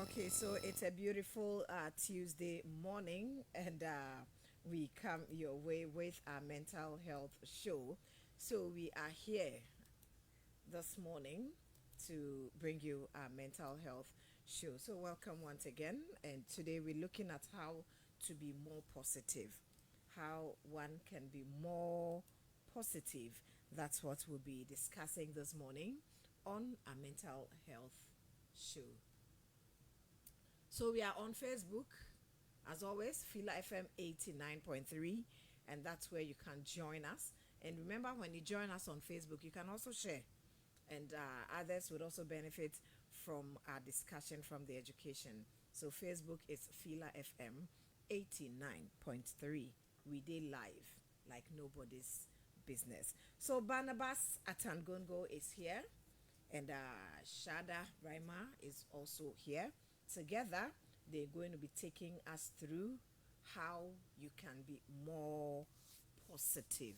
Okay, so it's a beautiful Tuesday morning, and we come your way with our mental health show. So we are here this morning to bring you our mental health show. So welcome once again, and today we're looking at how to be more positive, how one can be more positive. That's what we'll be discussing this morning on our mental health show. So we are on Facebook, as always, Fila FM 89.3, and that's where you can join us. And remember, when you join us on Facebook, you can also share, and others would also benefit from our discussion from the education. So Facebook is Fila FM 89.3. We did live like nobody's business. So Barnabas Atangongo is here, and Shada Raima is also here. Together, they're going to be taking us through how you can be more positive.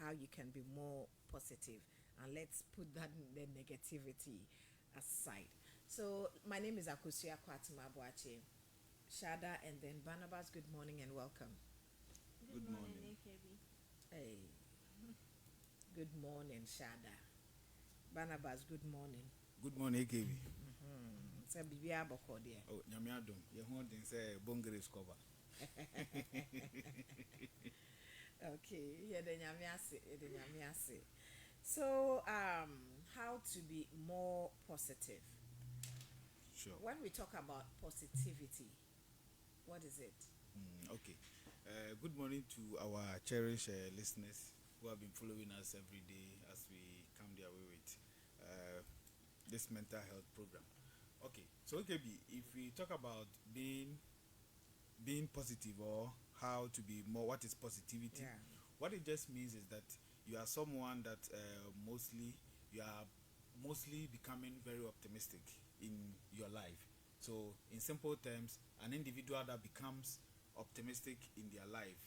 How you can be more positive. And let's put that the negativity aside. So, my name is Akusia Kwatima Boache. Shada and then Barnabas, good morning and welcome. Good morning. Hey, good morning, Shada. Barnabas, good morning. Good morning, AKB. So, Bibi Aboko there. Oh, Nyamiadum. You want to say Bongaris cover. Okay, yeah, the nyamiase. So, how to be more positive? Sure. When we talk about positivity, what is it? Okay. Good morning to our cherished listeners who have been following us every day as we come their way with this mental health program. Okay. So, AKB, if we talk about being positive or how to be more, what is positivity? Yeah. What it just means is that you are someone that you are mostly becoming very optimistic in your life. So in simple terms, an individual that becomes optimistic in their life,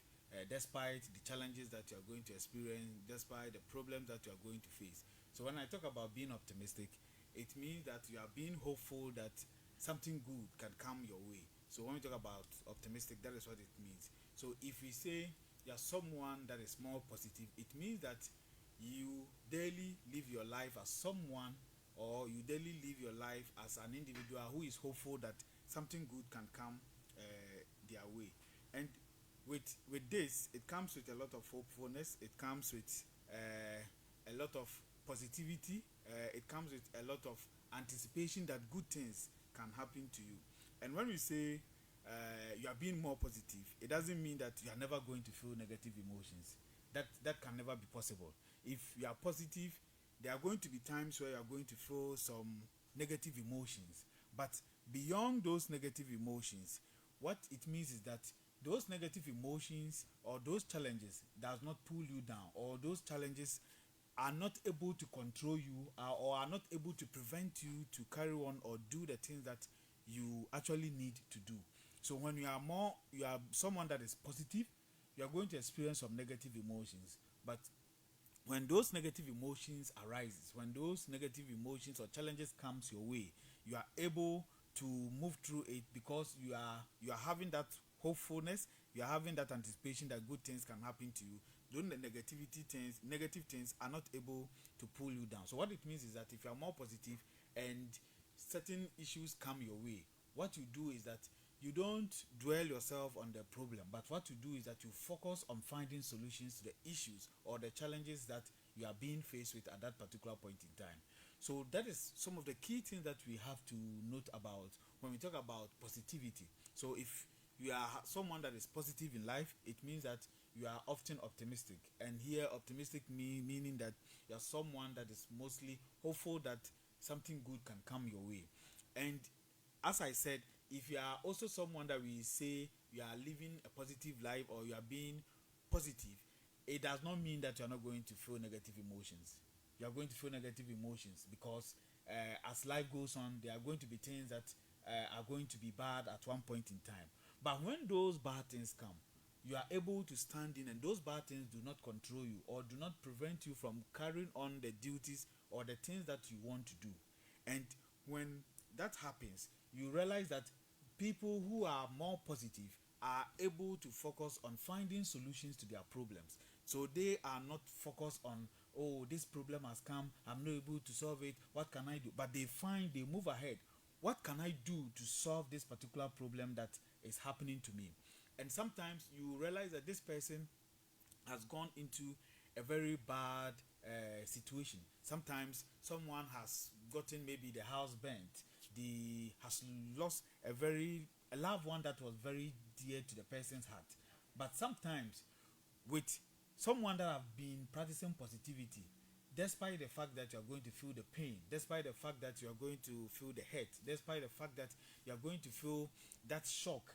despite the challenges that you are going to experience, despite the problems that you are going to face. So when I talk about being optimistic, it means that you are being hopeful that something good can come your way. So when we talk about optimistic, that is what it means. So if we say you are someone that is more positive, it means that you daily live your life as someone, or you daily live your life as an individual who is hopeful that something good can come their way. And with this, it comes with a lot of hopefulness. It comes with a lot of positivity. It comes with a lot of anticipation that good things can happen to you. And when we say you are being more positive, it doesn't mean that you are never going to feel negative emotions. That can never be possible. If you are positive, there are going to be times where you are going to feel some negative emotions. But beyond those negative emotions, what it means is that those negative emotions or those challenges does not pull you down, or those challenges are not able to control you, or are not able to prevent you to carry on or do the things that you actually need to do. So when you are someone that is positive, you are going to experience some negative emotions. But when those negative emotions arises, when those negative emotions or challenges comes your way, you are able to move through it because you are having that hopefulness, you are having that anticipation that good things can happen to you. Don't the negative things are not able to pull you down. So what it means is that if you are more positive and certain issues come your way, what you do is that you don't dwell yourself on the problem, but what you do is that you focus on finding solutions to the issues or the challenges that you are being faced with at that particular point in time. So that is some of the key things that we have to note about when we talk about positivity. So if you are someone that is positive in life, it means that you are often optimistic. And here optimistic meaning that you are someone that is mostly hopeful that something good can come your way. And as I said, if you are also someone that we say you are living a positive life or you are being positive, it does not mean that you are not going to feel negative emotions. You are going to feel negative emotions because as life goes on, there are going to be things that are going to be bad at one point in time. But when those bad things come, you are able to stand in, and those bad things do not control you or do not prevent you from carrying on the duties or the things that you want to do. And when that happens, you realize that people who are more positive are able to focus on finding solutions to their problems. So they are not focused on, oh, this problem has come, I'm not able to solve it, what can I do? But they move ahead. What can I do to solve this particular problem that is happening to me? And sometimes you realize that this person has gone into a very bad situation. Sometimes someone has gotten maybe the house burnt, the has lost a loved one that was very dear to the person's heart. But sometimes with someone that have been practicing positivity, despite the fact that you are going to feel the pain, despite the fact that you are going to feel the hurt, despite the fact that you are going to feel that shock,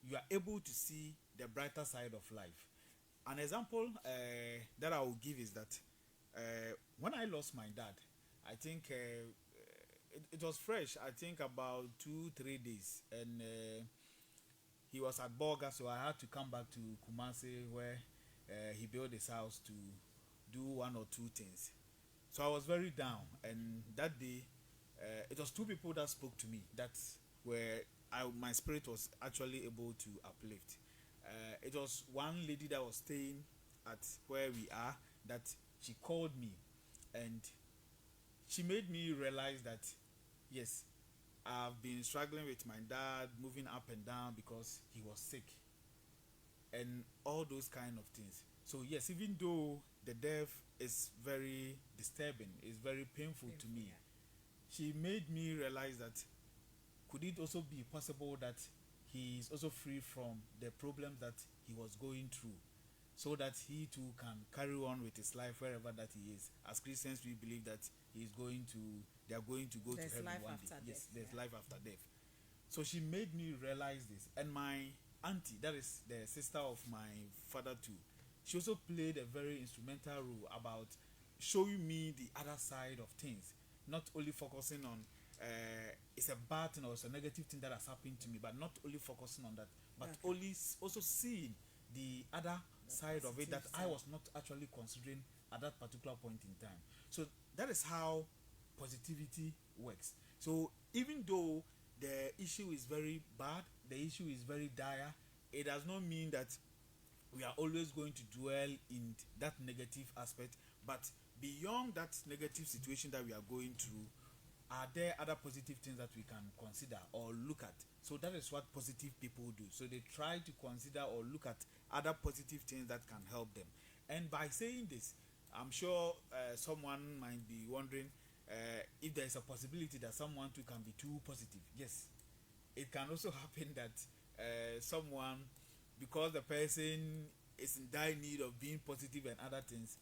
you are able to see the brighter side of life. An example that I will give is that when I lost my dad, I think it was fresh. I think about 2 3 days, and he was at Bolga, so I had to come back to Kumasi where he built his house to do one or two things. So I was very down, and that day it was two people that spoke to me. That's where my spirit was actually able to uplift. It was one lady that was staying at where we are, that she called me, and she made me realize that yes, I've been struggling with my dad, moving up and down because he was sick, and all those kind of things. So yes, even though the death is very disturbing, it's very painful to me, Yeah. she made me realize that could it also be possible that he is also free from the problems that he was going through, so that he too can carry on with his life wherever that he is. As Christians, we believe that they are going to go There's to heaven life one after day. Yes, death, there's yeah. life after death. So she made me realize this. And my auntie, that is the sister of my father too, she also played a very instrumental role about showing me the other side of things, not only focusing on it's a bad thing or it's a negative thing that has happened to me, but not only focusing on that, but Okay. also seeing the other side of it that positive I side. was not actually considering at that particular point in time. So that is how positivity works. So even though the issue is very bad, the issue is very dire, it does not mean that we are always going to dwell in that negative aspect. But beyond that negative situation that we are going through, are there other positive things that we can consider or look at? So that is what positive people do. So they try to consider or look at other positive things that can help them. And by saying this, I'm sure someone might be wondering if there is a possibility that someone too can be too positive. Yes, it can also happen that someone, because the person is in dire need of being positive and other things,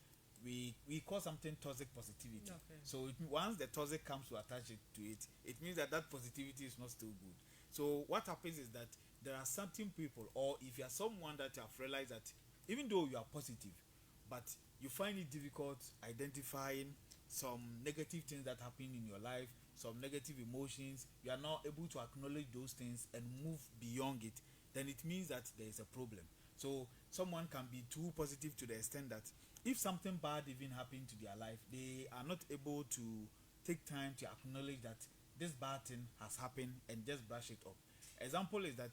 we call something toxic positivity. Okay. So once the toxic comes to attach it to it, it means that that positivity is not still good. So what happens is that there are certain people, or if you are someone that you have realized that even though you are positive, but you find it difficult identifying some negative things that happen in your life, some negative emotions, you are not able to acknowledge those things and move beyond it, then it means that there is a problem. So someone can be too positive to the extent that if something bad even happened to their life, they are not able to take time to acknowledge that this bad thing has happened and just brush it off. Example is that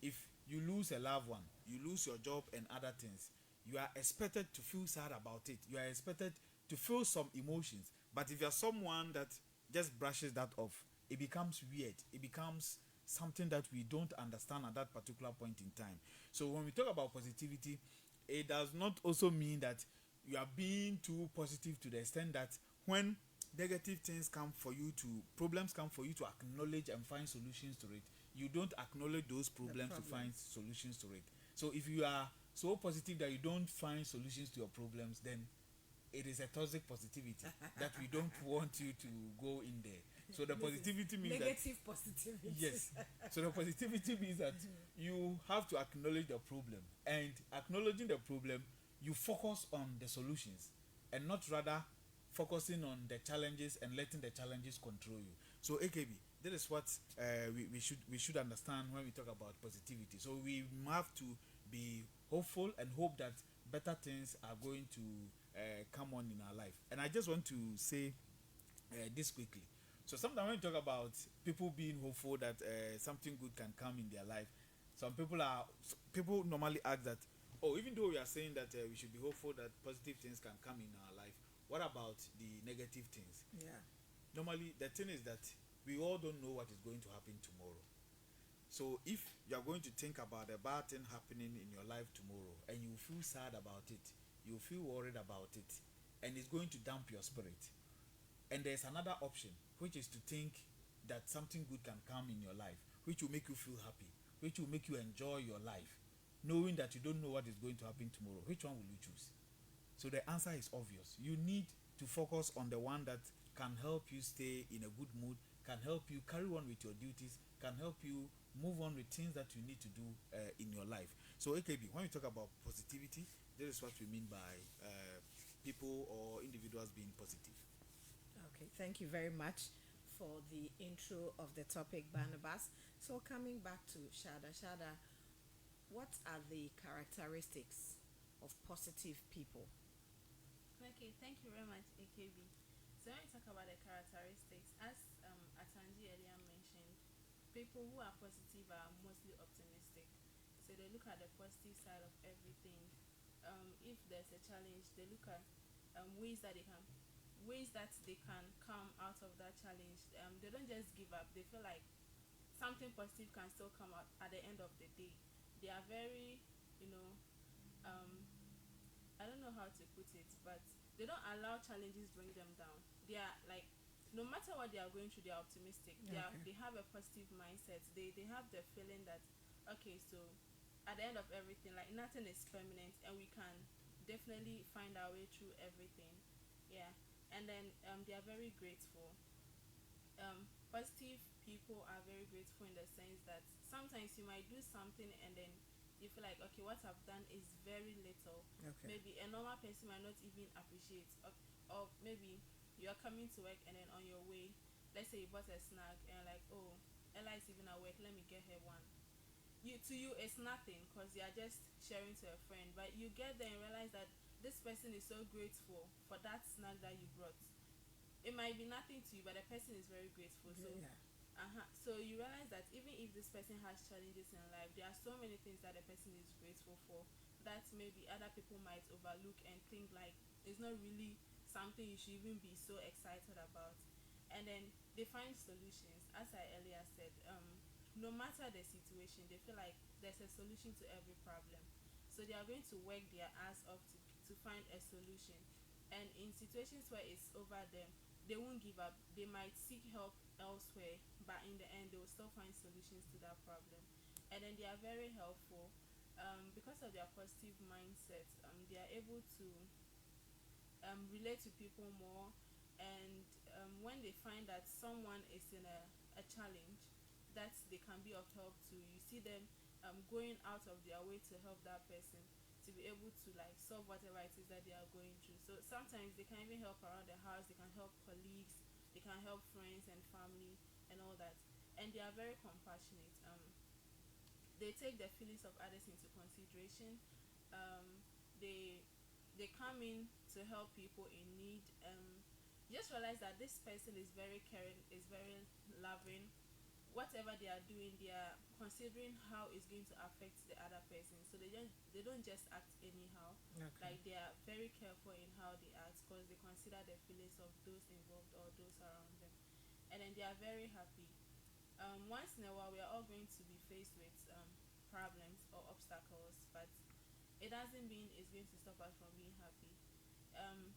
if you lose a loved one, you lose your job and other things, you are expected to feel sad about it. You are expected to feel some emotions. But if you are someone that just brushes that off, it becomes weird. It becomes something that we don't understand at that particular point in time. So when we talk about positivity, it does not also mean that you are being too positive to the extent that when negative things come for you to problems come for you to acknowledge and find solutions to it, you don't acknowledge those problems to find Problems. solutions to it. So if you are so positive that you don't find solutions to your problems, then it is a toxic positivity that we don't want you to go in there. So the This is positivity means that negative positivity. yes. So the positivity means that you have to acknowledge the problem, and acknowledging the problem, you focus on the solutions and not rather focusing on the challenges and letting the challenges control you. So AKB, that is what we should understand when we talk about positivity. So we have to be hopeful and hope that better things are going to come on in our life. And I just want to say this quickly. So sometimes when you talk about people being hopeful that something good can come in their life, some people normally ask that, oh, even though we are saying that we should be hopeful that positive things can come in our life, what about the negative things? Yeah. Normally, the thing is that we all don't know what is going to happen tomorrow. So if you are going to think about a bad thing happening in your life tomorrow and you feel sad about it, you feel worried about it, and it's going to damp your spirit. And there's another option, which is to think that something good can come in your life, which will make you feel happy, which will make you enjoy your life, knowing that you don't know what is going to happen tomorrow. Which one will you choose? So the answer is obvious. You need to focus on the one that can help you stay in a good mood, can help you carry on with your duties, can help you move on with things that you need to do in your life. So AKB, when we talk about positivity, this is what we mean by people or individuals being positive. Okay, thank you very much for the intro of the topic, Barnabas. So coming back to Shada, Shada, what are the characteristics of positive people? Okay, thank you very much, AKB. So when we talk about the characteristics, as Atanji earlier mentioned, people who are positive are mostly optimistic. So they look at the positive side of everything. If there's a challenge, they look at ways that they can come out of that challenge. They don't just give up. They feel like something positive can still come out at the end of the day. They are very, you know, um, I don't know how to put it, but they don't allow challenges bring them down. They are like, no matter what they are going through, they are optimistic. Okay. They have a positive mindset. They have the feeling that, okay, so at the end of everything, like nothing is permanent, and we can definitely find our way through everything. Yeah, and then they are very grateful. Positive people are very grateful in the sense that sometimes you might do something and then you feel like, okay, what I've done is very little. Okay. Maybe a normal person might not even appreciate, or maybe you're coming to work and then on your way, let's say you bought a snack and you're like, oh, Ella is even at work, let me get her one. To you it's nothing because you are just sharing to a friend, but you get there and realize that this person is so grateful for that snack that you brought. It might be nothing to you, but the person is very grateful. So Yeah. so you realize that even if this person has challenges in life, there are so many things that the person is grateful for that maybe other people might overlook and think like it's not really something you should even be so excited about. And then they find solutions. As I earlier said, no matter the situation, they feel like there's a solution to every problem. So they are going to work their ass off to find a solution. And in situations where it's over them, they won't give up. They might seek help elsewhere, but in the end, they will still find solutions to that problem. And then they are very helpful. Because of their positive mindset, they are able to relate to people more. And when they find that someone is in a challenge that they can be of help to, you see them going out of their way to help that person to be able to like solve whatever it is that they are going through. So sometimes they can even help around the house, they can help colleagues, they can help friends and family and all that. And they are very compassionate. They take the feelings of others into consideration. They come in to help people in need. Just realize that this person is very caring, is very loving. Whatever they are doing, they are considering how it's going to affect the other person. So they don't just act anyhow. Okay. Like they are very careful in how they act because they consider the feelings of those involved or those around them. And then they are very happy. Once in a while, we are all going to be faced with problems or obstacles, but it doesn't mean it's going to stop us from being happy. Um,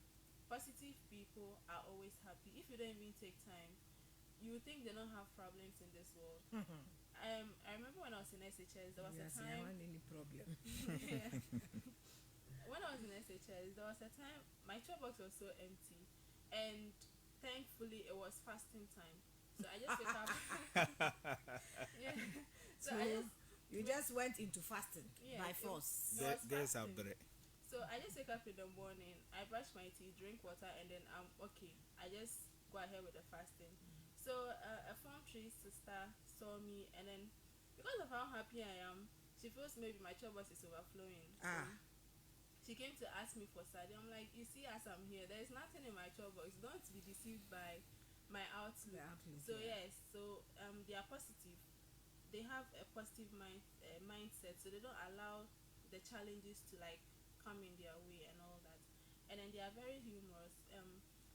Positive people are always happy. If you don't even take time, you would think they don't have problems in this world. I remember when I was in SHS, there was a Yes, I time. want any problem. Yeah. When I was in SHS, there was a time my chat box was so empty, and thankfully it was fasting time. So I just wake up. Yeah. So So I just you just went into fasting Yeah, by it- force. it was There's fasting. Abdure. So I just wake up in the morning, I brush my teeth, drink water, and then I'm okay. I just go ahead with the fasting. So a farm tree sister saw me, and then because of how happy I am, she feels maybe my chobos is overflowing. So Ah. she came to ask me for sadi. I'm like, you see, as I'm here, there is nothing in my chobos. Don't be deceived by my outlook. The outlook, So yeah. yes, so they are positive. They have a positive mindset, so they don't allow the challenges to like come in their way and all that. And then they are very humorous.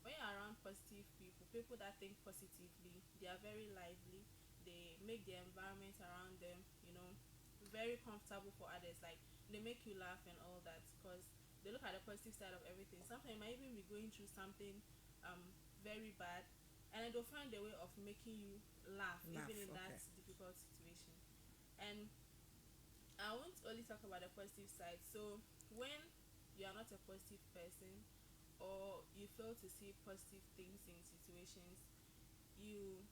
When you're around positive people, people that think positively, they are very lively. They make the environment around them, very comfortable for others. Like they make you laugh and all that because they look at the positive side of everything. Sometimes you might even be going through something very bad, and then they'll find a way of making you laugh Laugh, even in that okay. difficult situation. And I won't only talk about the positive side. So when you are not a positive person, or you fail to see positive things in situations, you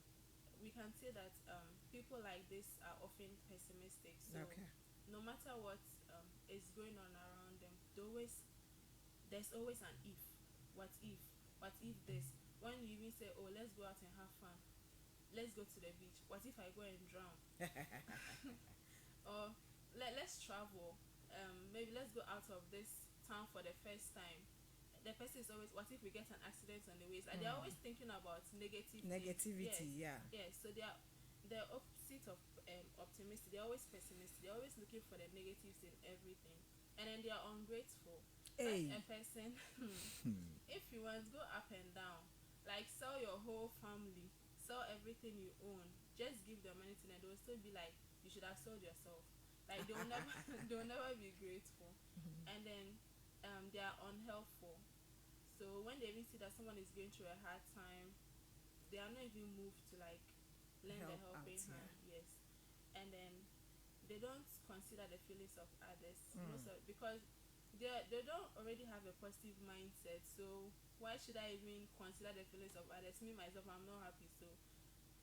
we can say that people like this are often pessimistic. So Okay. no matter what is going on around them, there's always an if. What if this? When you even say, oh, let's go out and have fun, let's go to the beach, what if I go and drown? Or let's travel, maybe let's go out of this town for the first time. The person is always, what if we get an accident on the way? Like they're always thinking about negative things. Yes, Negativity, yeah. yes. So they are the opposite of optimistic. They're always pessimistic. They're always looking for the negatives in everything, and then they are ungrateful. Such Hey. a person, if you want, go up and down, like sell your whole family, sell everything you own, just give them money to them. They will still be like, you should have sold yourself. Like they will never, they will never be grateful. And then they are unhelpful. So when they even see that someone is going through a hard time, they are not even moved to like lend a Help out, helping yeah. hand. Yes. And then they don't consider the feelings of others, Mm. most of, because they don't already have a positive mindset. So why should I even consider the feelings of others? Me myself, I'm not happy. So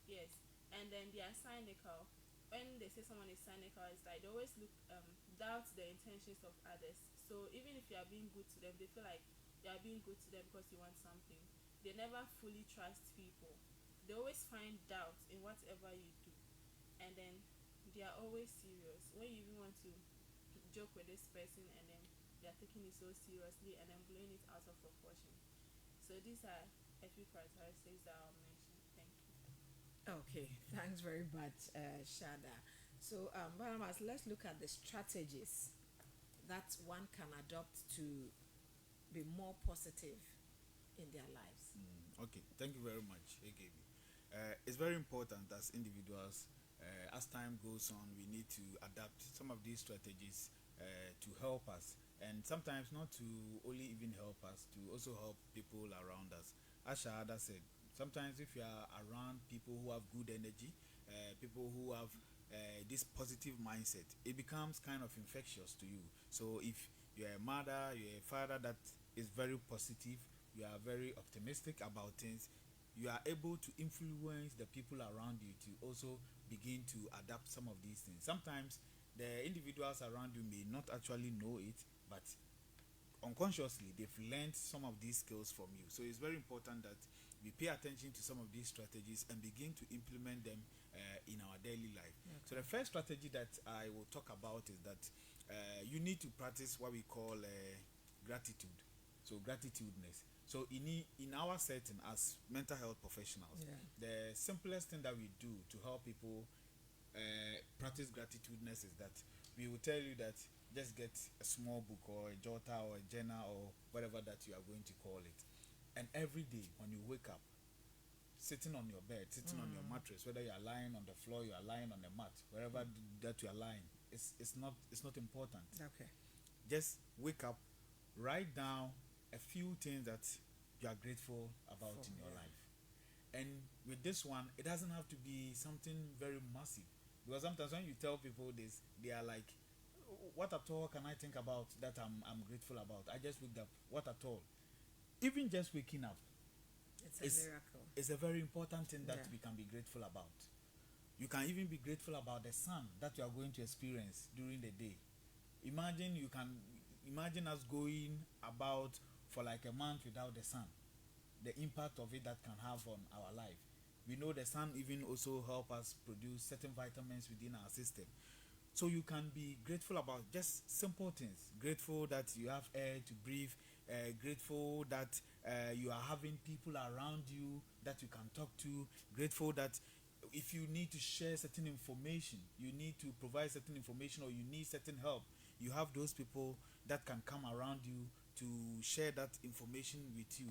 yes. And then they are cynical. When they say someone is cynical, it's like they always look doubt the intentions of others. So even if you are being good to them, they feel like you are being good to them because you want something. They never fully trust people. They always find doubt in whatever you do. And then they are always serious. When you even want to joke with this person, and then they are taking it so seriously and then blowing it out of proportion. So these are a few characteristics that I'll mention. Thank you. Okay, thanks very much, Shada. So, Barnabas, let's look at the strategies that one can adopt to be more positive in their lives. Okay, thank you very much, AKB. It's very important as individuals, as time goes on, we need to adapt some of these strategies to help us, and sometimes not to only even help us, to also help people around us. As Shahada said, sometimes if you are around people who have good energy, people who have this positive mindset, it becomes kind of infectious to you. So if you're a mother, you're a father that is very positive, you are very optimistic about things, you are able to influence the people around you to also begin to adapt some of these things. Sometimes the individuals around you may not actually know it, but unconsciously they've learned some of these skills from you. So it's very important that we pay attention to some of these strategies and begin to implement them in our daily life. So the first strategy that I will talk about is that you need to practice what we call gratitude. So gratitudinous. So in our setting as mental health professionals, Yeah. the simplest thing that we do to help people practice gratitudinous is that we will tell you that just get a small book or a jotter or a journal or whatever that you are going to call it, and every day when you wake up, sitting on your bed, sitting on your mattress, whether you are lying on the floor, you are lying on the mat, wherever that you are lying, it's not important. Okay. Just wake up, write down a few things that you are grateful about in your Yeah. life. And with this one, it doesn't have to be something very massive, because sometimes when you tell people this, they are like, what at all can I think about that I'm grateful about? I just waked up. What at all? Even just waking up It's is a miracle. is a very important thing that Yeah. we can be grateful about. You can even be grateful about the sun that you are going to experience during the day. Imagine us going about for like a month without the sun, the impact of it that can have on our life. We know the sun even also help us produce certain vitamins within our system. So you can be grateful about just simple things. Grateful that you have air to breathe, grateful that you are having people around you that you can talk to, grateful that if you need to share certain information, you need to provide certain information, or you need certain help, you have those people that can come around you to share that information with you.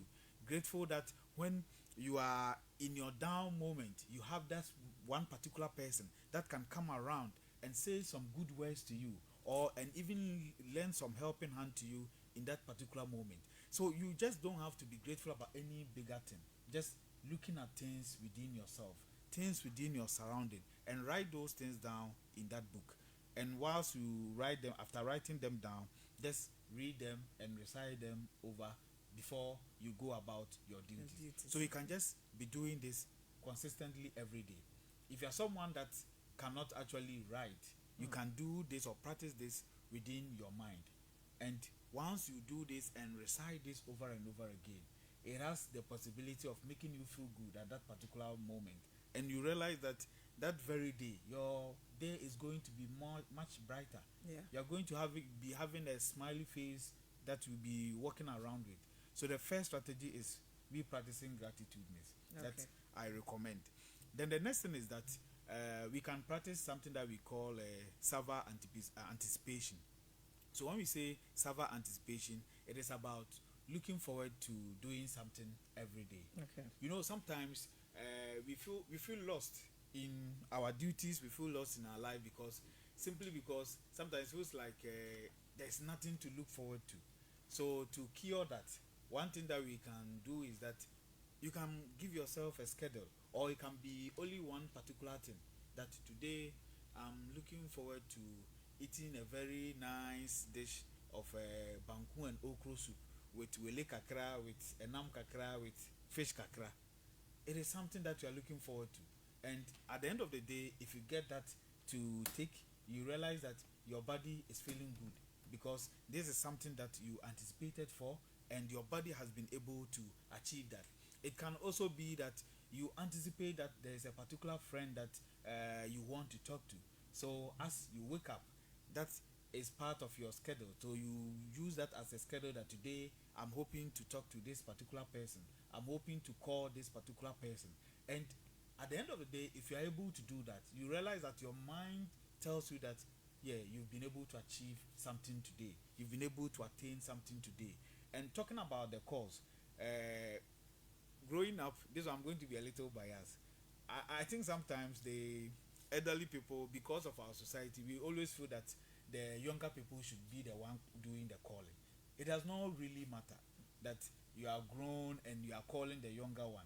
Grateful that when you are in your down moment, you have that one particular person that can come around and say some good words to you, or and even lend some helping hand to you in that particular moment. So you just don't have to be grateful about any bigger thing. Just looking at things within yourself, things within your surrounding, and write those things down in that book. And whilst you write them, after writing them down, just read them and recite them over before you go about your duties. So you can just be doing this consistently every day. If you're someone that cannot actually write, you can do this or practice this within your mind. And once you do this and recite this over and over again, it has the possibility of making you feel good at that particular moment. And you realize that that very day, your day is going to be much brighter. Yeah. You're going to be having a smiley face that you'll be walking around with. So the first strategy is be practicing gratitudeness. That Okay. I recommend. Then the next thing is that we can practice something that we call server anticipation. So when we say server anticipation, it is about looking forward to doing something every day. Okay. You know, sometimes we feel lost in our duties. We feel lost in our life because sometimes it feels like there's nothing to look forward to. So to cure that, one thing that we can do is that you can give yourself a schedule, or it can be only one particular thing. That today I'm looking forward to eating a very nice dish of banku and okra soup with wele kakra, with enam kakra, with fish kakra. It is something that you are looking forward to. And at the end of the day, if you get that to take, you realize that your body is feeling good, because this is something that you anticipated for, and your body has been able to achieve that. It can also be that you anticipate that there is a particular friend that you want to talk to. So as you wake up, that is part of your schedule. So you use that as a schedule, that today I'm hoping to talk to this particular person. I'm hoping to call this particular person. And at the end of the day, if you're able to do that, you realize that your mind tells you that, yeah, you've been able to achieve something today. You've been able to attain something today. And talking about the cause, growing up, this one I'm going to be a little biased. I think sometimes the elderly people, because of our society, we always feel that the younger people should be the one doing the calling. It does not really matter that you are grown and you are calling the younger one.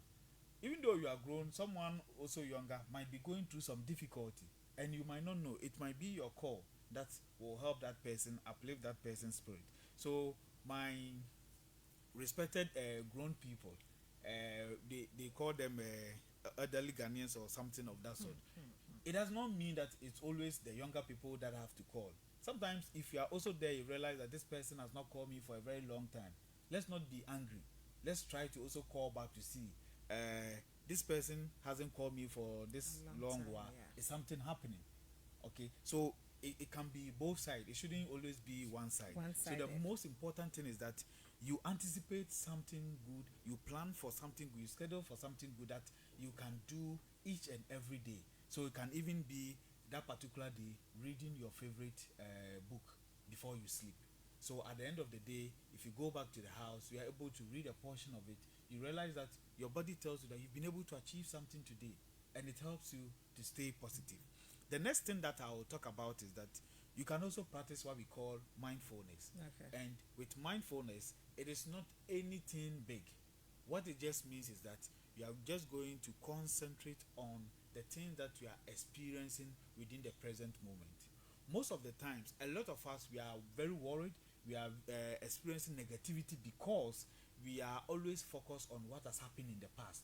Even though you are grown, someone also younger might be going through some difficulty, and you might not know. It might be your call that will help that person, uplift that person's spirit. So my respected grown people, they call them elderly Ghanaians or something of that sort. It does not mean that it's always the younger people that have to call. Sometimes if you are also there, you realize that this person has not called me for a very long time. Let's not be angry. Let's try to also call back to see, this person hasn't called me for this A long long time, while. yeah. Is something happening? Okay, so it can be both sides. It shouldn't always be one side. So One-sided. the most important thing is that you anticipate something good, you plan for something good, you schedule for something good that you can do each and every day. So it can even be that particular day reading your favorite book before you sleep. So at the end of the day, if you go back to the house, you are able to read a portion of it. You realize that your body tells you that you've been able to achieve something today, and it helps you to stay positive. The next thing that I will talk about is that you can also practice what we call mindfulness. Okay. And with mindfulness, it is not anything big. What it just means is that you are just going to concentrate on the things that you are experiencing within the present moment. Most of the times, a lot of us, we are very worried. We are experiencing negativity because we are always focused on what has happened in the past,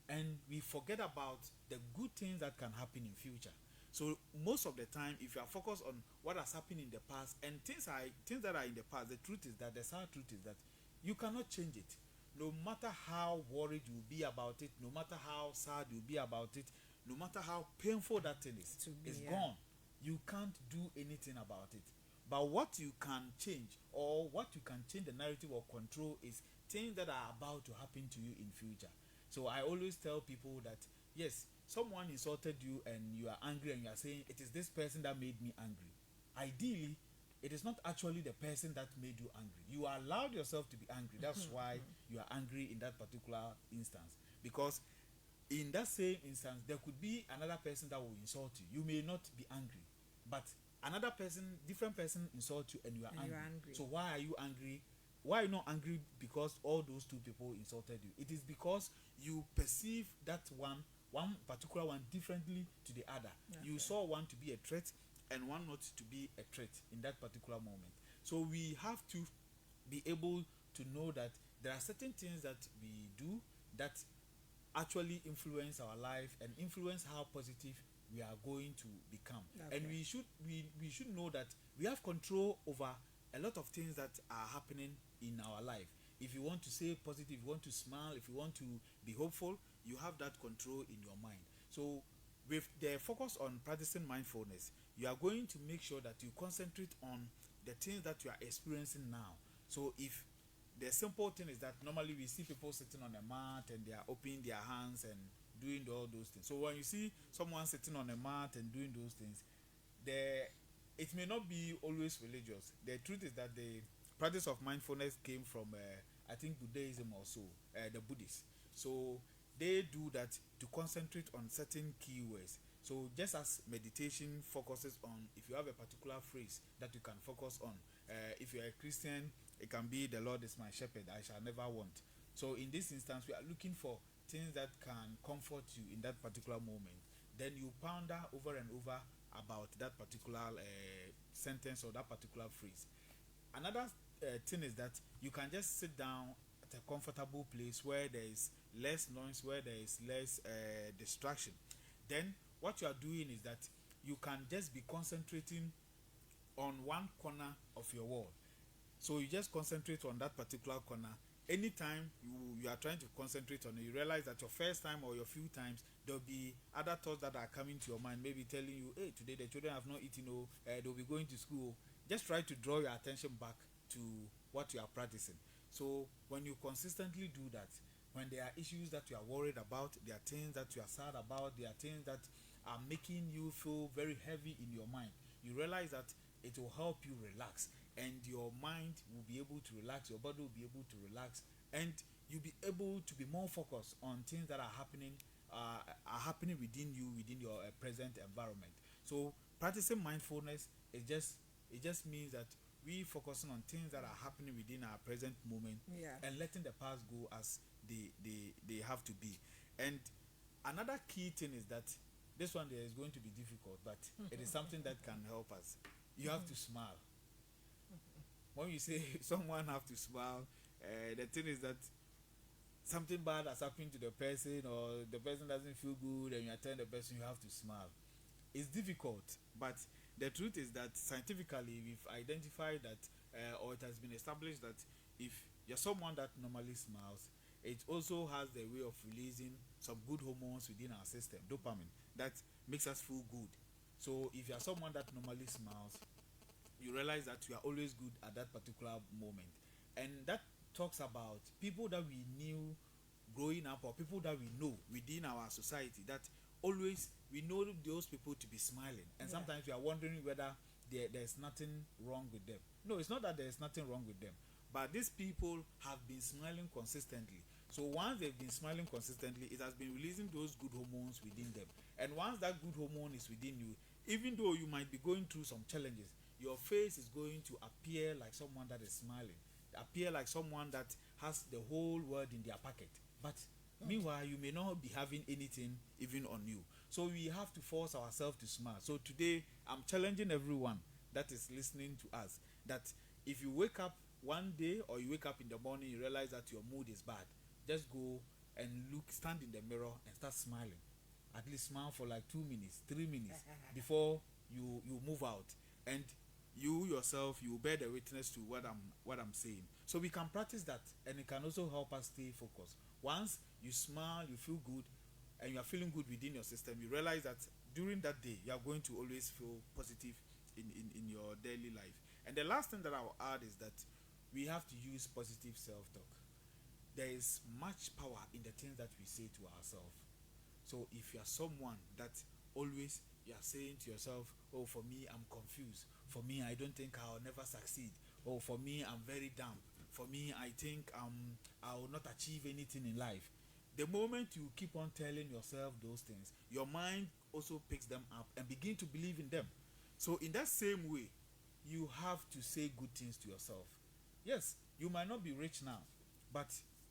and we forget about the good things that can happen in future. So most of the time, if you are focused on what has happened in the past and things that are in the past, the truth is that the sad truth is that you cannot change it. No matter how worried you will be about it, no matter how sad you'll be about it, no matter how painful that thing is, To be, it's yeah. gone. You can't do anything about it. But what you can change, or what you can change the narrative or control, is things that are about to happen to you in future. So I always tell people that yes, someone insulted you and you are angry and you are saying it is this person that made me angry. Ideally, it is not actually the person that made you angry. You allowed yourself to be angry. That's why you are angry in that particular instance. Because in that same instance, there could be another person that will insult you. You may not be angry, but another person, different person, insult you and you are And angry. you're angry. So why are you angry? Why are you not angry because all those two people insulted you? It is because you perceive that one particular one differently to the other. Okay. You saw one to be a threat and one not to be a threat in that particular moment. So we have to be able to know that there are certain things that we do that actually influence our life and influence how positive we are going to become. Okay. And we should know that we have control over a lot of things that are happening in our life. If you want to say positive, if you want to smile, if you want to be hopeful, you have that control in your mind. So with the focus on practicing mindfulness, you are going to make sure that you concentrate on the things that you are experiencing now. So if the simple thing is that normally we see people sitting on a mat and they are opening their hands and doing all those things. So when you see someone sitting on a mat and doing those things, it may not be always religious. The truth is that the practice of mindfulness came from I think Buddhism or so, the Buddhists. So they do that to concentrate on certain keywords. So just as meditation focuses on, if you have a particular phrase that you can focus on, if you're a Christian, it can be the Lord is my shepherd, I shall never want. So in this instance, we are looking for things that can comfort you in that particular moment. Then you ponder over and over about that particular sentence or that particular phrase. Another thing is that you can just sit down at a comfortable place where there is less noise, where there is less distraction. Then what you are doing is that you can just be concentrating on one corner of your wall. So you just concentrate on that particular corner. Anytime you are trying to concentrate on it, you realize that your first time or your few times, there'll be other thoughts that are coming to your mind, maybe telling you, hey, today the children have not eaten, they'll be going to school. Just try to draw your attention back to what you are practicing. So when you consistently do that, when there are issues that you are worried about, there are things that you are sad about, there are things that are making you feel very heavy in your mind, you realize that it will help you relax, and your mind will be able to relax, your body will be able to relax, and you'll be able to be more focused on things that are happening within you, within your present environment. So practicing mindfulness, it just means that we focusing on things that are happening within our present moment, Yeah. and letting the past go as they have to be. And another key thing is that this one there is going to be difficult, but it is something that can help us. You have to smile. When you say someone have to smile, the thing is that something bad has happened to the person, or the person doesn't feel good, and you are telling the person you have to smile. It's difficult, but the truth is that scientifically we've identified that, or it has been established that if you're someone that normally smiles, it also has the way of releasing some good hormones within our system, dopamine, that makes us feel good. So if you're someone that normally smiles, you realize that you are always good at that particular moment. And that talks about people that we knew growing up, or people that we know within our society, that always we know those people to be smiling, and Yeah. sometimes we are wondering whether there's nothing wrong with them. No, it's not that there's nothing wrong with them, but these people have been smiling consistently. So once they've been smiling consistently, it has been releasing those good hormones within them. And once that good hormone is within you, even though you might be going through some challenges, your face is going to appear like someone that is smiling, appear like someone that has the whole world in their pocket. But meanwhile, you may not be having anything even on you. So we have to force ourselves to smile. So today, I'm challenging everyone that is listening to us that if you wake up one day, or you wake up in the morning, you realize that your mood is bad, just go and stand in the mirror and start smiling. At least smile for like 2 minutes, 3 minutes before you move out, and you yourself, you bear the witness to what I'm saying. So we can practice that, and it can also help us stay focused. Once you smile, you feel good, and you are feeling good within your system, you realize that during that day you are going to always feel positive in your daily life. And the last thing that I will add is that we have to use positive self-talk. There is much power in the things that we say to ourselves. So if you are someone that always you are saying to yourself, oh, for me I'm confused, for me I don't think I'll never succeed, oh, for me I'm very dumb, for me I think I will not achieve anything in life. The moment you keep on telling yourself those things, your mind also picks them up and begin to believe in them. So in that same way, you have to say good things to yourself. Yes, you might not be rich now, but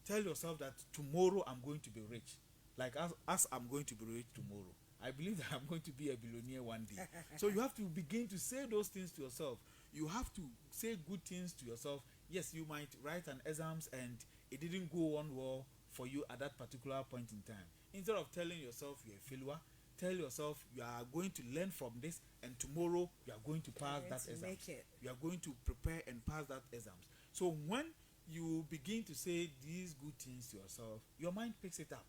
tell yourself that tomorrow I'm going to be rich. Like as I'm going to be rich tomorrow. I believe that I'm going to be a billionaire one day. So you have to begin to say those things to yourself. You have to say good things to yourself. Yes, you might write an exams and it didn't go on well for you at that particular point in time. Instead of telling yourself you're a failure, tell yourself you are going to learn from this and tomorrow you are going to pass that exam. You are going to prepare and pass that exams. So when you begin to say these good things to yourself, your mind picks it up.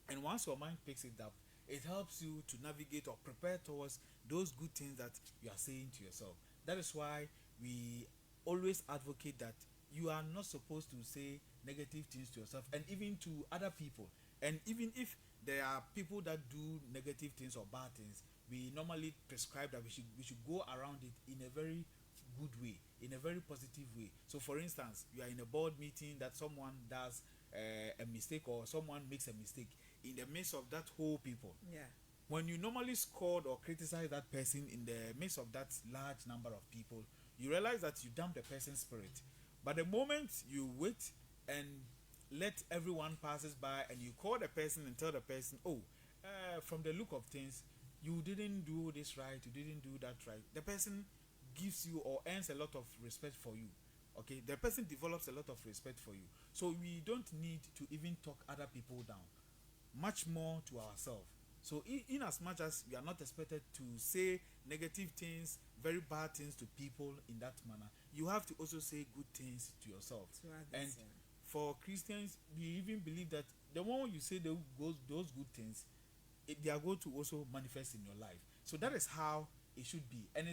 And once your mind picks it up, it helps you to navigate or prepare towards those good things that you are saying to yourself. That is why we always advocate that you are not supposed to say negative things to yourself and even to other people. And even if there are people that do negative things or bad things, we normally prescribe that we should go around it in a very good way, in a very positive way. So for instance, you are in a board meeting that someone does a mistake or someone makes a mistake in the midst of that whole people. Yeah. When you normally scored or criticize that person in the midst of that large number of people, you realize that you damp the person's spirit. But the moment you wait and let everyone passes by and you call the person and tell the person, oh, from the look of things, you didn't do this right, you didn't do that right, the person gives you or earns a lot of respect for you. Okay, the person develops a lot of respect for you. So we don't need to even talk other people down, much more to ourselves. So in as much as we are not expected to say negative things, very bad things to people in that manner, you have to also say good things to yourself. And for Christians, we even believe that the moment you say those good things, they are going to also manifest in your life. So that is how it should be. And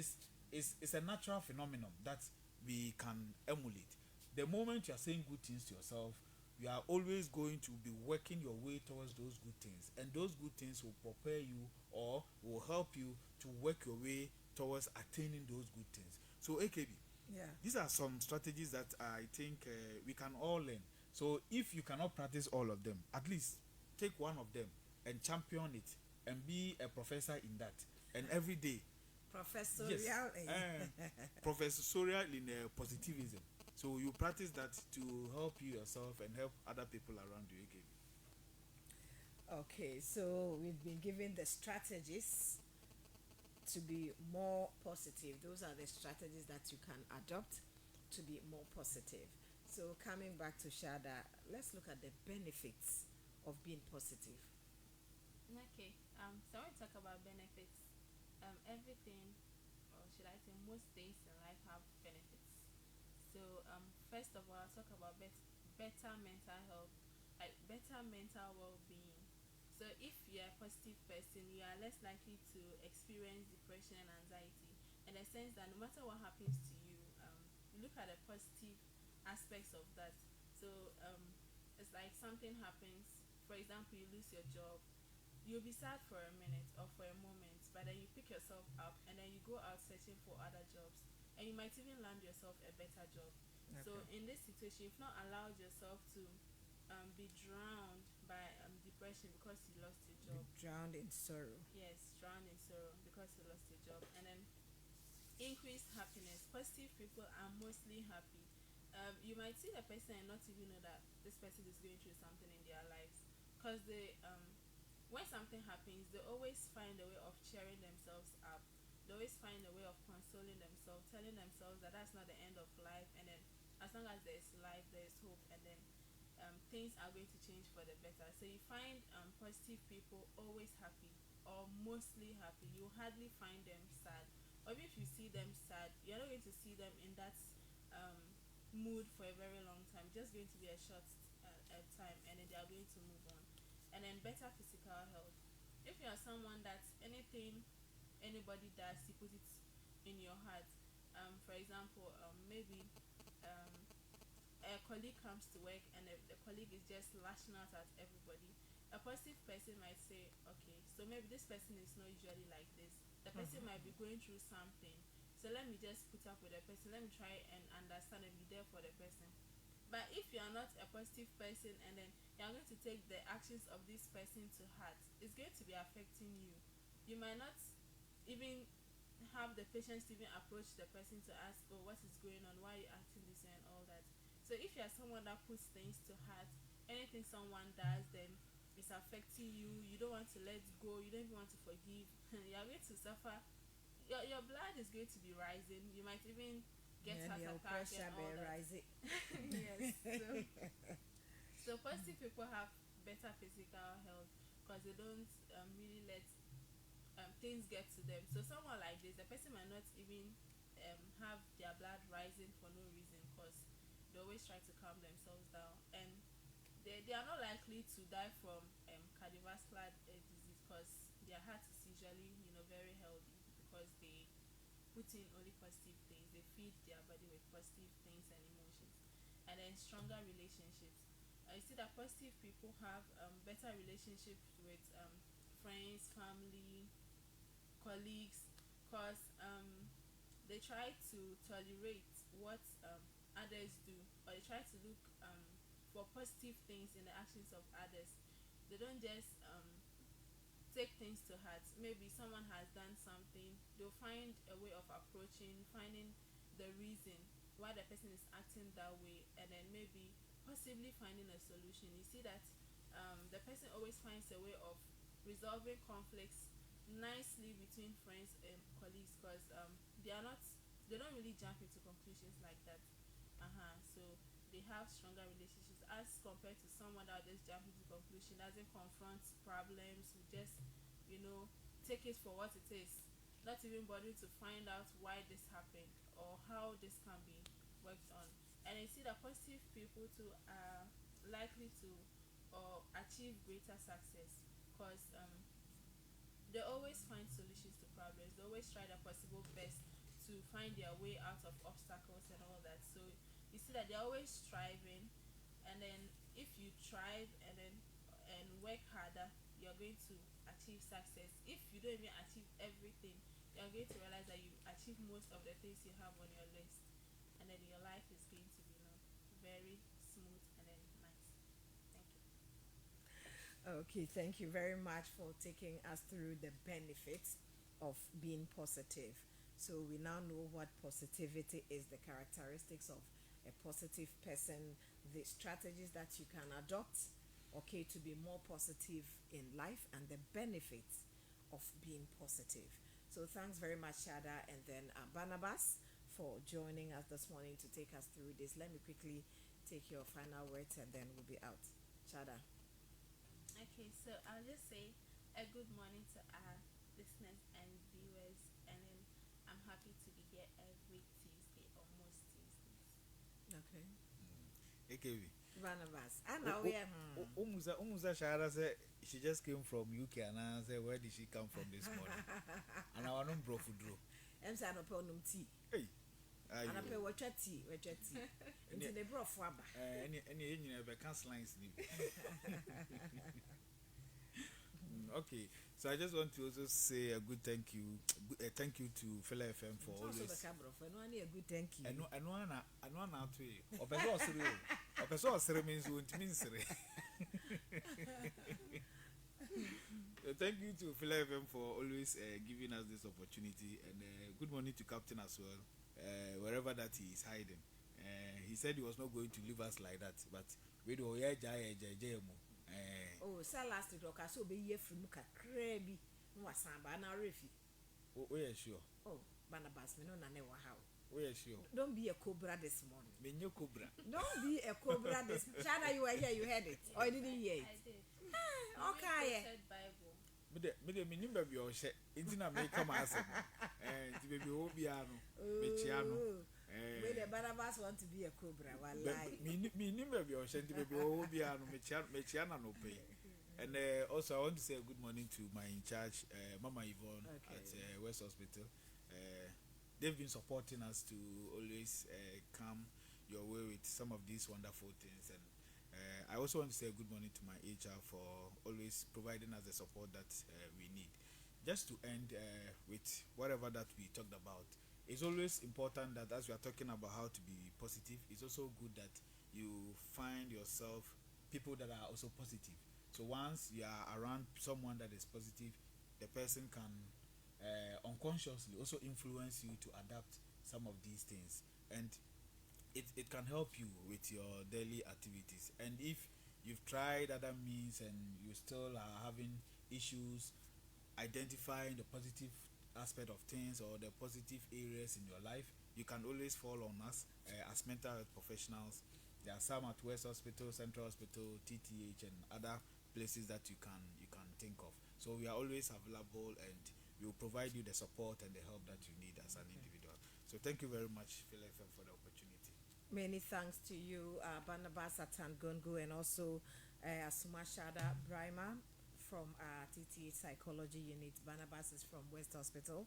it's a natural phenomenon that we can emulate. The moment you are saying good things to yourself, you are always going to be working your way towards those good things, and those good things will prepare you or will help you to work your way towards attaining those good things. So AKB, Yeah. these are some strategies that I think we can all learn. So if you cannot practice all of them, at least take one of them and champion it and be a professor in that. And every day, Professorial. professorial in positivism. So you practice that to help you yourself and help other people around you again. Okay, so we've been given the strategies to be more positive. Those are the strategies that you can adopt to be more positive. So coming back to Shada, let's look at the benefits of being positive. Okay. So when we talk about benefits, everything, or should I say, most things in life have benefits. So first of all, I'll talk about better mental health, like better mental well-being. So if you're a positive person, you are less likely to experience depression and anxiety, in the sense that no matter what happens to you, you look at the positive aspects of that. So it's like something happens. For example, you lose your job. You'll be sad for a minute or for a moment, but then you pick yourself up and then you go out searching for other jobs, and you might even land yourself a better job. Okay. So in this situation, you've not allowed yourself to be drowned by depression because you lost your job. Drowned in sorrow. Yes, drowned in sorrow because you lost your job. And then increased happiness. Positive people are mostly happy. You might see a person and not even know that this person is going through something in their lives, because they when something happens, they always find a way of cheering themselves up. They always find a way of consoling themselves, telling themselves that that's not the end of life, and then as long as there's life, there's hope, and then things are going to change for the better. So you find positive people always happy or mostly happy. You hardly find them sad. Or if you see them sad, you're not going to see them in that mood for a very long time. Just going to be a short time, and then they are going to move on. And then better physical health. If you are someone that anything anybody does, you put it in your heart, for example, maybe um, a colleague comes to work and the colleague is just lashing out at everybody, a positive person might say, okay, so maybe this person is not usually like this. The person might be going through something. So let me just put up with the person. Let me try and understand and be there for the person. But if you are not a positive person and then you are going to take the actions of this person to heart, it's going to be affecting you. You might not even have the patience to even approach the person to ask, oh, what is going on? Why are you acting this way and all that? So if you are someone that puts things to heart, anything someone does, then it's affecting you. You don't want to let go. You don't even want to forgive. You are going to suffer. Your blood is going to be rising. You might even get heart attack and all that. Rising. Yes. So positive people have better physical health because they don't really let things get to them. So someone like this, the person might not even have their blood rising for no reason because they always try to calm themselves down, and they are not likely to die from cardiovascular disease because their heart is usually very healthy because they put in only positive things. They feed their body with positive things and emotions, and then stronger relationships. You see that positive people have better relationships with friends, family, colleagues, because they try to tolerate what others do, or they try to look for positive things in the actions of others. They don't just take things to heart. Maybe someone has done something, they'll find a way of approaching, finding the reason why the person is acting that way, and then maybe possibly finding a solution. You see that the person always finds a way of resolving conflicts nicely between friends and colleagues because they don't really jump into conclusions like that. So they have stronger relationships as compared to someone that just jump into conclusion, doesn't confront problems, will just take it for what it is, not even bothering to find out why this happened or how this can be worked on. And you see that positive people too are likely to or achieve greater success because they always find solutions to problems. They always try their possible best to find their way out of obstacles and all that. So you see that they're always striving, and then if you strive and work harder, you're going to achieve success. If you don't even achieve everything, you're going to realize that you achieve most of the things you have on your list, and then your life is going to be very smooth and then nice. Thank you. Okay, thank you very much for taking us through the benefits of being positive. So we now know what positivity is, the characteristics of a positive person, the strategies that you can adopt, okay, to be more positive in life, and the benefits of being positive. So thanks very much, Chada, and then Barnabas, for joining us this morning to take us through this. Let me quickly take your final words and then we'll be out. Chada. Okay, so I'll just say a good morning to our listeners and viewers, and then I'm happy to be here every Tuesday or most Tuesdays. Okay. AKB. Barnabas. I know we are. Umuza Shara said she just came from UK, and I said, where did she come from this morning? And I want to bro food. I'm saying no problem tea. Hey. And I pay what tea. Into the bro for any cancel lines. Okay, so I just want to also say a good thank you to Fela FM for always. Also the camera for no a good thank you. I know now to you. Opeso means won't mean thank you to Fela FM for always giving us this opportunity, and good morning to Captain as well, wherever that he is hiding. He said he was not going to leave us like that, but we do oh, so last week, okay, so be here from Crabby, was Samba and Refi. Oh, yeah, sure. Oh, Barnabas, me no never how. Oh, yeah, sure. Don't be a cobra this morning. Menyo cobra. Don't be a cobra this. China, you were here, you heard it. Or didn't hear it? I did. Okay. Bible. But the minimum of your shit, it's not make come answer. And the baby will be Michiano. Where the Barnabas want to be a cobra, while lie. Minimum of your shit, the baby will be Michiana no pay. And also, I want to say a good morning to my in charge, Mama Yvonne, at West Hospital. they've been supporting us to always come your way with some of these wonderful things. And I also want to say good morning to my HR for always providing us the support that we need. Just to end with whatever that we talked about, it's always important that as we are talking about how to be positive, it's also good that you find yourself people that are also positive. So once you are around someone that is positive, the person can unconsciously also influence you to adapt some of these things, and it can help you with your daily activities. And if you've tried other means and you still are having issues identifying the positive aspect of things or the positive areas in your life, you can always fall on us as mental health professionals. There are some at West Hospital, Central Hospital, TTH, and other places that you can think of. So we are always available, and we will provide you the support and the help that you need as an individual. So thank you very much, Phil FM, for the opportunity. Many thanks to you, Barnabas Atangongo, and also Asumashada Brima from TTH Psychology Unit. Barnabas is from West Hospital,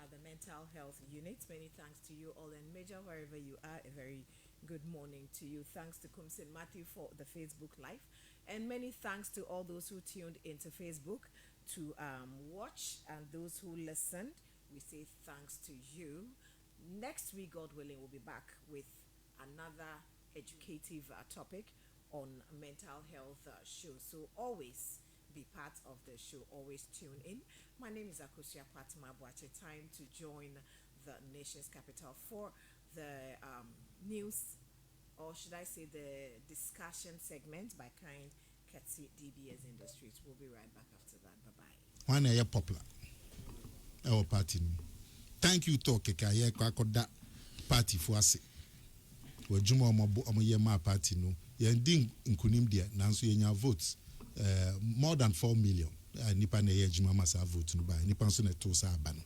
the Mental Health Unit. Many thanks to you all, and Major, wherever you are, a very good morning to you. Thanks to Kumsin Matthew for the Facebook Live, and many thanks to all those who tuned into Facebook to watch, and those who listened. We say thanks to you. Next week, God willing, we'll be back with another educative topic on mental health show. So always be part of the show. Always tune in. My name is Akosia Patima Boache. Time to join the nation's capital for the news, or should I say the discussion segment by Kind Ketsi DBS Industries. We'll be right back after that. Bye-bye. One year popular. Our party. Thank you, Tokeka. Yeah, Kwakoda party for us. We Juma Omoye Ma party no. Yending Nkunim dia nanso yenya votes more than 4 million. Nipa na ye Juma masa vote no ba. Nipa so na to sa aba no.